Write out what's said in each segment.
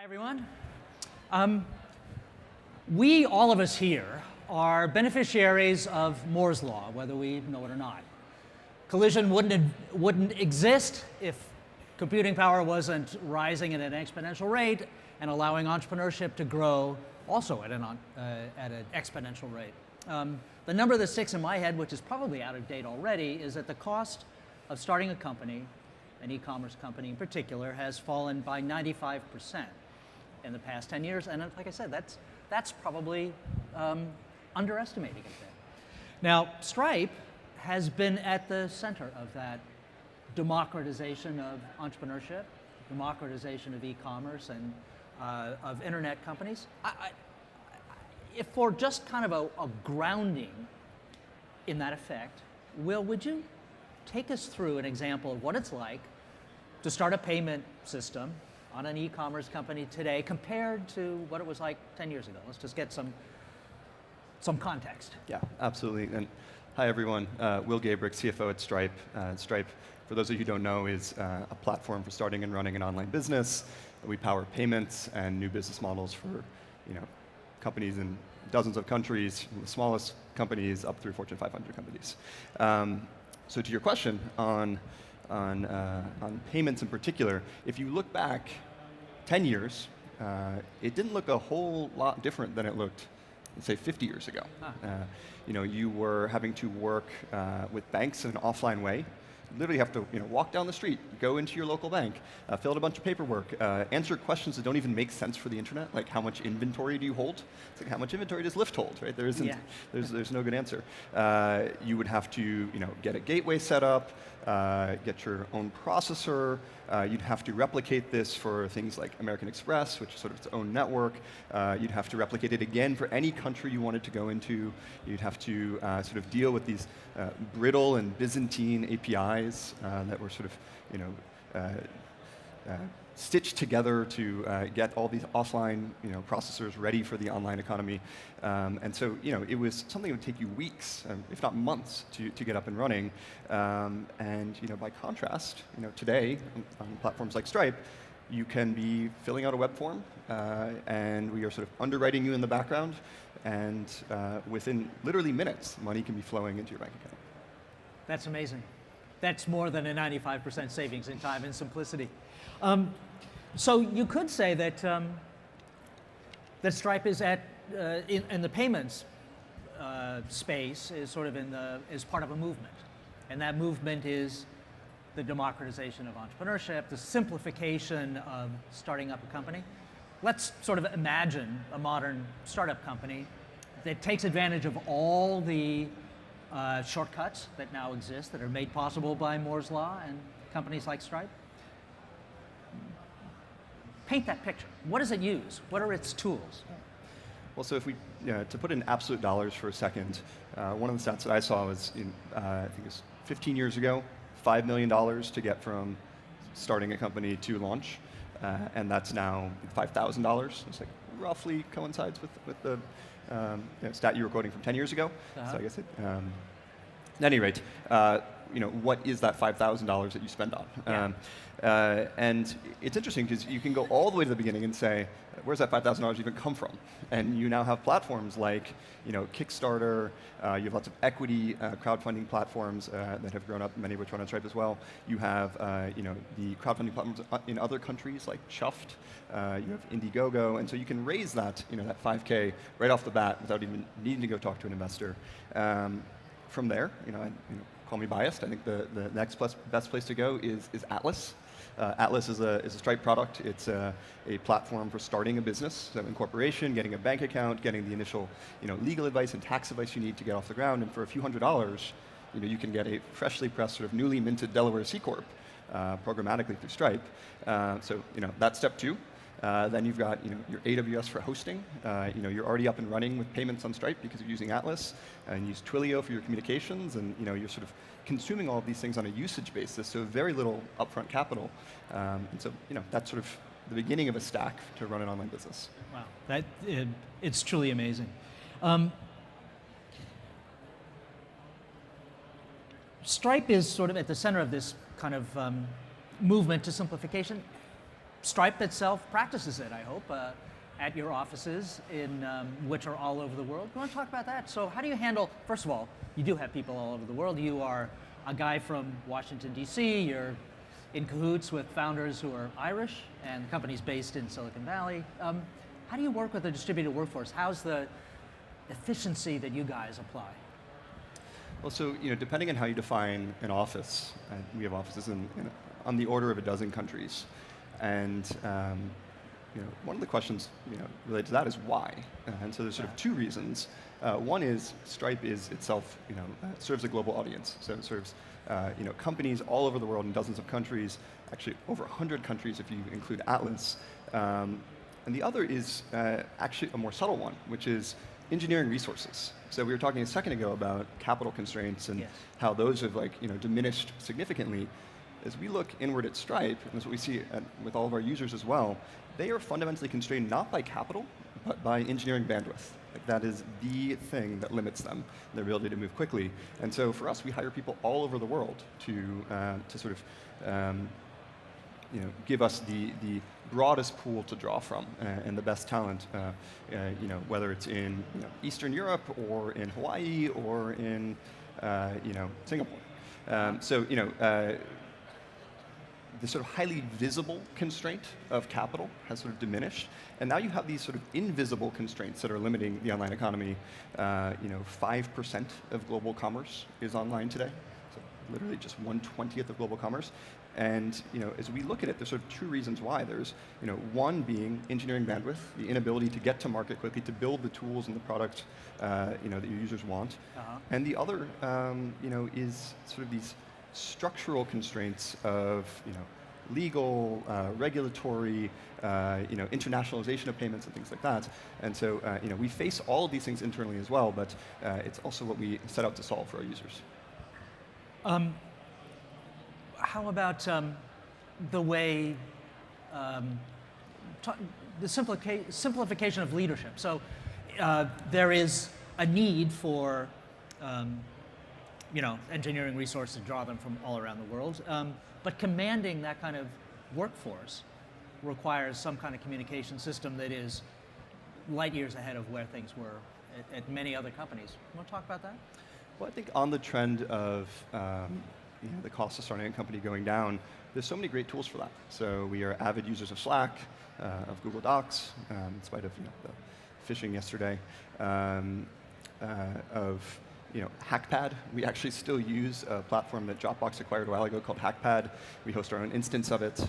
Everyone. All of us here, are beneficiaries of Moore's Law, whether we know it or not. Collision wouldn't exist if computing power wasn't rising at an exponential rate and allowing entrepreneurship to grow also at an exponential rate. The number that sticks in my head, which is probably out of date already, is that the cost of starting a company, an e-commerce company in particular, has fallen by 95% in the past 10 years. And like I said, that's probably underestimating it a bit. Now, Stripe has been at the center of that democratization of entrepreneurship, democratization of e-commerce and of internet companies. If for just kind of a grounding in that effect, Will, would you take us through an example of what it's like to start a payment system on an e-commerce company today compared to what it was like 10 years ago? Let's just get some context. Yeah, absolutely. And hi, everyone. Will Gaybrick, CFO at Stripe. Stripe, for those of you who don't know, is a platform for starting and running an online business. We power payments and new business models for companies in dozens of countries, from the smallest companies up through Fortune 500 companies. So to your question on payments in particular, if you look back 10 years, it didn't look a whole lot different than it looked, let's say, 50 years ago. You were having to work with banks in an offline way. You literally have to walk down the street, go into your local bank, fill out a bunch of paperwork, answer questions that don't even make sense for the internet, like how much inventory do you hold? It's like, how much inventory does Lyft hold, right? There isn't, there's no good answer. You would have to get a gateway set up, get your own processor. You'd have to replicate this for things like American Express, which is sort of its own network. You'd have to replicate it again for any country you wanted to go into. You'd have to sort of deal with these brittle and Byzantine APIs that were sort of stitched together to get all these offline processors ready for the online economy. And so it was something that would take you weeks, if not months, to get up and running. And by contrast, today on platforms like Stripe, you can be filling out a web form, and we are sort of underwriting you in the background, and within literally minutes, money can be flowing into your bank account. That's amazing. That's more than a 95% savings in time and simplicity. So you could say that that Stripe is in the payments space is sort of is part of a movement, and that movement is the democratization of entrepreneurship, the simplification of starting up a company. Let's sort of imagine a modern startup company that takes advantage of all the shortcuts that now exist that are made possible by Moore's Law and companies like Stripe. Paint that picture. What does it use? What are its tools? Well, so if we, to put in absolute dollars for a second, one of the stats that I saw was, I think it was 15 years ago, $5 million to get from starting a company to launch, and that's now $5,000. It's like roughly coincides with the stat you were quoting from 10 years ago. So I guess at any rate, what is that $5,000 that you spend on? And it's interesting because you can go all the way to the beginning and say, where's that $5,000 even come from? And you now have platforms like Kickstarter. You have lots of equity crowdfunding platforms that have grown up, many of which run on Stripe as well. You have the crowdfunding platforms in other countries like Chuffed. You have Indiegogo, and so you can raise that that 5K right off the bat without even needing to go talk to an investor. From there, call me biased, I think the next best place to go is Atlas. Atlas is a Stripe product. It's a platform for starting a business, so incorporation, getting a bank account, getting the initial legal advice and tax advice you need to get off the ground, and for a few $100s, you can get a freshly pressed, sort of newly minted Delaware C Corp programmatically through Stripe. So that's step two. Then you've got your AWS for hosting. You're already up and running with payments on Stripe because you're using Atlas, and you use Twilio for your communications, and you're sort of consuming all of these things on a usage basis, so very little upfront capital. And so that's sort of the beginning of a stack to run an online business. Wow, it's truly amazing. Stripe is sort of at the center of this kind of movement to simplification. Stripe itself practices it, I hope, at your offices, which are all over the world. You want to talk about that? So how do you handle, first of all, you do have people all over the world. You are a guy from Washington, D.C. You're in cahoots with founders who are Irish, and the company's based in Silicon Valley. How do you work with a distributed workforce? How's the efficiency that you guys apply? Well, so depending on how you define an office, we have offices on the order of a dozen countries, and one of the questions related to that is why. And so there's sort of two reasons. One is Stripe is itself serves a global audience, so it serves companies all over the world in dozens of countries, actually over 100 countries if you include Atlas. And the other is actually a more subtle one, which is engineering resources. So we were talking a second ago about capital constraints and how those have diminished significantly. As we look inward at Stripe, and that's what we see with all of our users as well, they are fundamentally constrained not by capital, but by engineering bandwidth. That is the thing that limits them, their ability to move quickly. And so for us, we hire people all over the world to sort of give us the broadest pool to draw from and the best talent, whether it's in Eastern Europe or in Hawaii or in Singapore. The sort of highly visible constraint of capital has sort of diminished, and now you have these sort of invisible constraints that are limiting the online economy. 5% of global commerce is online today, so literally just 1/20th of global commerce. And as we look at it, there's sort of two reasons why. There's one being engineering bandwidth, the inability to get to market quickly, to build the tools and the product that your users want, and the other is sort of these structural constraints of legal, regulatory, internationalization of payments and things like that. And so we face all of these things internally as well, but it's also what we set out to solve for our users. How about the way, the simplification of leadership? So there is a need for engineering resources to draw them from all around the world. But commanding that kind of workforce requires some kind of communication system that is light years ahead of where things were at many other companies. You want to talk about that? Well, I think on the trend of the cost of starting a company going down, there's so many great tools for that. So we are avid users of Slack, of Google Docs, in spite of the phishing yesterday, of Hackpad. We actually still use a platform that Dropbox acquired a while ago called Hackpad. We host our own instance of it.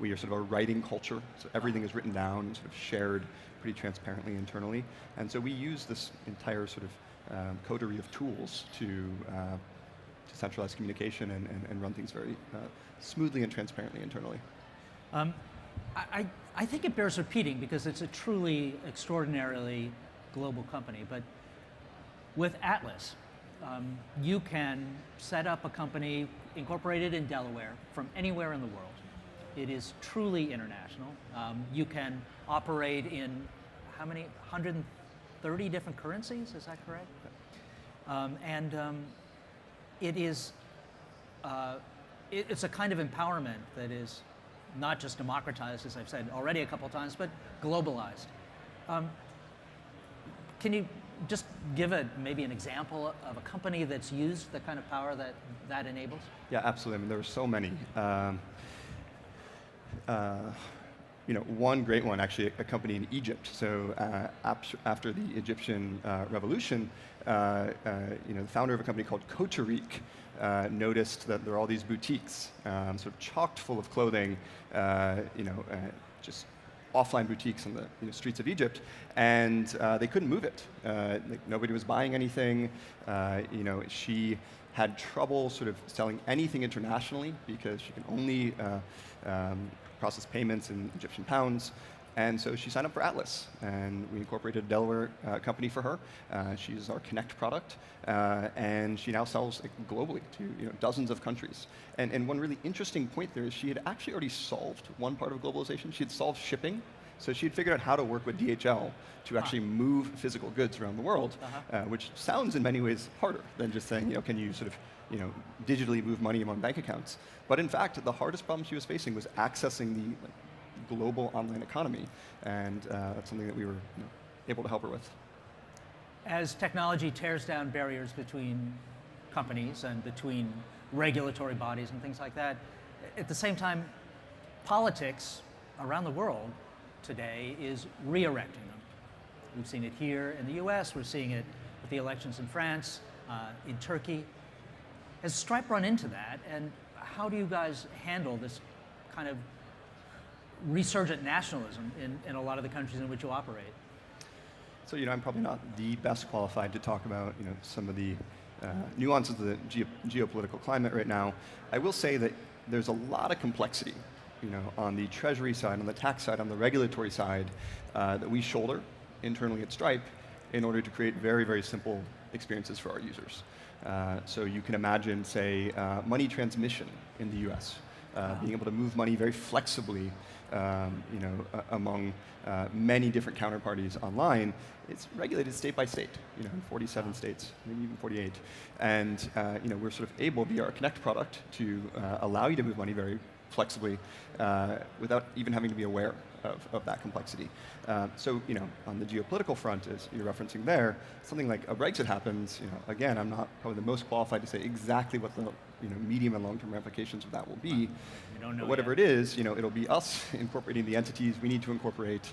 We are sort of a writing culture, so everything is written down and sort of shared pretty transparently internally. And so we use this entire sort of coterie of tools to centralize communication and run things very smoothly and transparently internally. I think it bears repeating because it's a truly extraordinarily global company, but with Atlas, you can set up a company incorporated in Delaware from anywhere in the world. It is truly international. You can operate in how many? 130 different currencies, is that correct? It is, it's a kind of empowerment that is not just democratized, as I've said already a couple of times, but globalized. Can you just give maybe an example of a company that's used the kind of power that enables? Yeah, absolutely. I mean, there are so many. One great one, actually, a company in Egypt. So after the Egyptian revolution, the founder of a company called Gaybrick noticed that there are all these boutiques, sort of chocked full of clothing, just offline boutiques on the streets of Egypt, and they couldn't move it. Nobody was buying anything. She had trouble sort of selling anything internationally because she can only process payments in Egyptian pounds. And so she signed up for Atlas, and we incorporated a Delaware company for her. She uses our Connect product, and she now sells globally to dozens of countries. And one really interesting point there is she had actually already solved one part of globalization. She had solved shipping. So she had figured out how to work with DHL to actually move physical goods around the world, which sounds in many ways harder than just saying, can you sort of digitally move money among bank accounts. But in fact, the hardest problem she was facing was accessing the global online economy, and that's something that we were able to help her with. As technology tears down barriers between companies and between regulatory bodies and things like that, at the same time, politics around the world today is re-erecting them. We've seen it here in the US, we're seeing it with the elections in France, in Turkey. Has Stripe run into that, and how do you guys handle this kind of resurgent nationalism in a lot of the countries in which you operate? So I'm probably not the best qualified to talk about some of the nuances of the geopolitical climate right now. I will say that there's a lot of complexity on the treasury side, on the tax side, on the regulatory side that we shoulder internally at Stripe in order to create very, very simple experiences for our users. So you can imagine, say, money transmission in the US, being able to move money very flexibly among many different counterparties online. It's regulated state by state, in 47 states, maybe even 48. And we're sort of able, via our Connect product, to allow you to move money very flexibly without even having to be aware of that complexity. So on the geopolitical front, as you're referencing there, something like a Brexit happens, again, I'm not probably the most qualified to say exactly what the medium and long-term ramifications of that will be. We don't know but whatever yet. it is, it'll be us incorporating the entities we need to incorporate,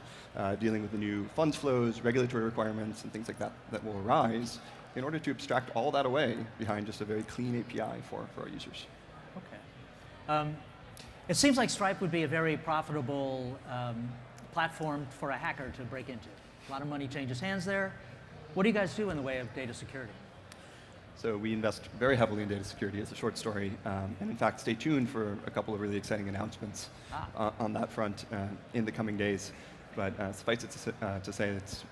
dealing with the new funds flows, regulatory requirements, and things like that that will arise in order to abstract all that away behind just a very clean API for our users. Okay. It seems like Stripe would be a very profitable platform for a hacker to break into. A lot of money changes hands there. What do you guys do in the way of data security? So we invest very heavily in data security as a short story, and in fact, stay tuned for a couple of really exciting announcements on that front in the coming days. But suffice it to say, it's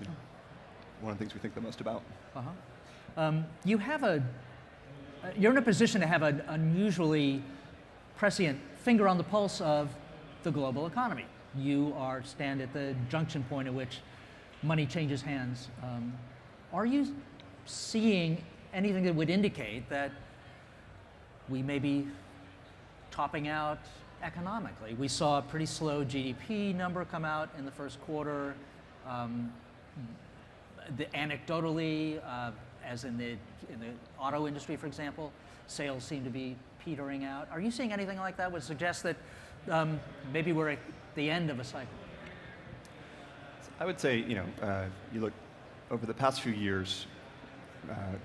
one of the things we think the most about. You're in a position to have an unusually prescient finger on the pulse of the global economy. You stand at the junction point at which money changes hands. Are you seeing anything that would indicate that we may be topping out economically? We saw a pretty slow GDP number come out in the first quarter. Anecdotally, as in the auto industry, for example, sales seem to be petering out. Are you seeing anything like that would suggest that maybe we're at the end of a cycle? I would say, you look over the past few years,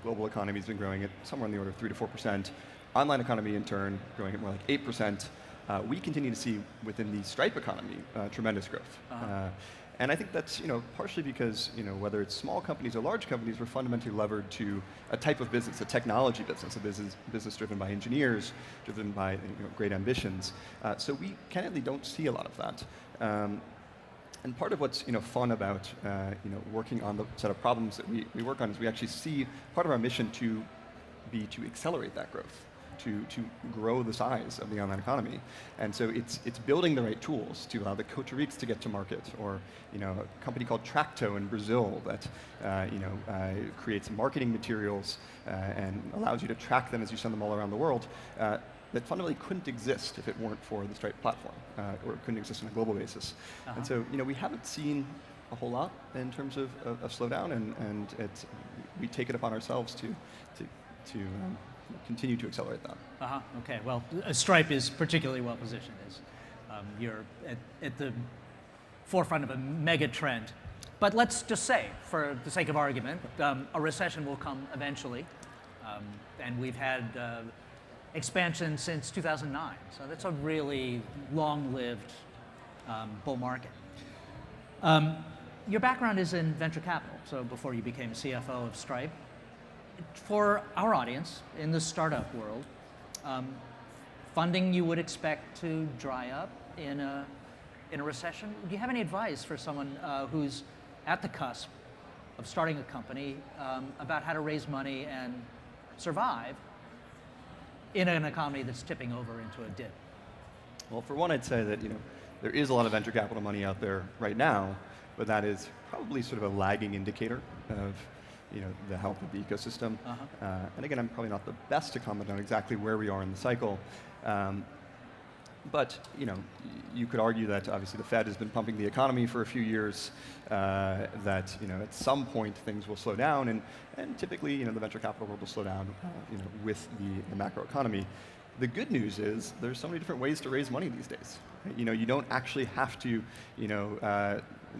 global economy has been growing at somewhere in the order of 3 to 4%. Online economy, in turn, growing at more like 8%. We continue to see within the Stripe economy tremendous growth. And I think that's partially because whether it's small companies or large companies, we're fundamentally levered to a type of business, a technology business, a business driven by engineers, driven by great ambitions. So we candidly don't see a lot of that. And part of what's fun about working on the set of problems that we work on is we actually see part of our mission to be to accelerate that growth, to grow the size of the online economy. And so it's building the right tools to allow the Coaturiques to get to market, or a company called Tracto in Brazil that creates marketing materials and allows you to track them as you send them all around the world. That fundamentally couldn't exist if it weren't for the Stripe platform, or it couldn't exist on a global basis. And so we haven't seen a whole lot in terms of slowdown, and we take it upon ourselves to continue to accelerate that. Okay. Well, Stripe is particularly well positioned as you're at the forefront of a mega trend. But let's just say, for the sake of argument, a recession will come eventually, and we've had expansion since 2009. So that's a really long-lived bull market. Your background is in venture capital, so before you became CFO of Stripe. For our audience in the startup world, funding you would expect to dry up in a recession. Do you have any advice for someone who's at the cusp of starting a company about how to raise money and survive in an economy that's tipping over into a dip? Well, for one, I'd say that there is a lot of venture capital money out there right now, but that is probably sort of a lagging indicator of the health of the ecosystem. And again, I'm probably not the best to comment on exactly where we are in the cycle. But you could argue that obviously the Fed has been pumping the economy for a few years, that at some point things will slow down, and typically the venture capital world will slow down with the macro economy. The good news is there's so many different ways to raise money these days. Right? You don't actually have to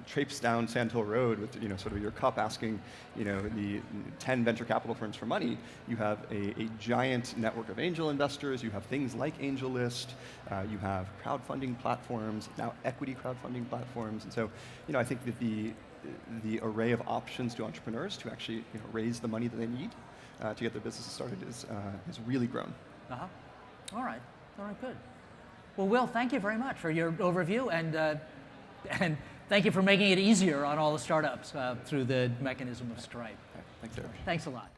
traipse down Sand Hill Road with sort of your cup asking the 10 venture capital firms for money. You have a giant network of angel investors. You have things like AngelList. You have crowdfunding platforms, now equity crowdfunding platforms. And so I think that the array of options to entrepreneurs to actually raise the money that they need to get their businesses started has really grown. All right, good. Well, Will, thank you very much for your overview, and thank you for making it easier on all the startups through the mechanism of Stripe. Thanks, Eric. Thanks a lot.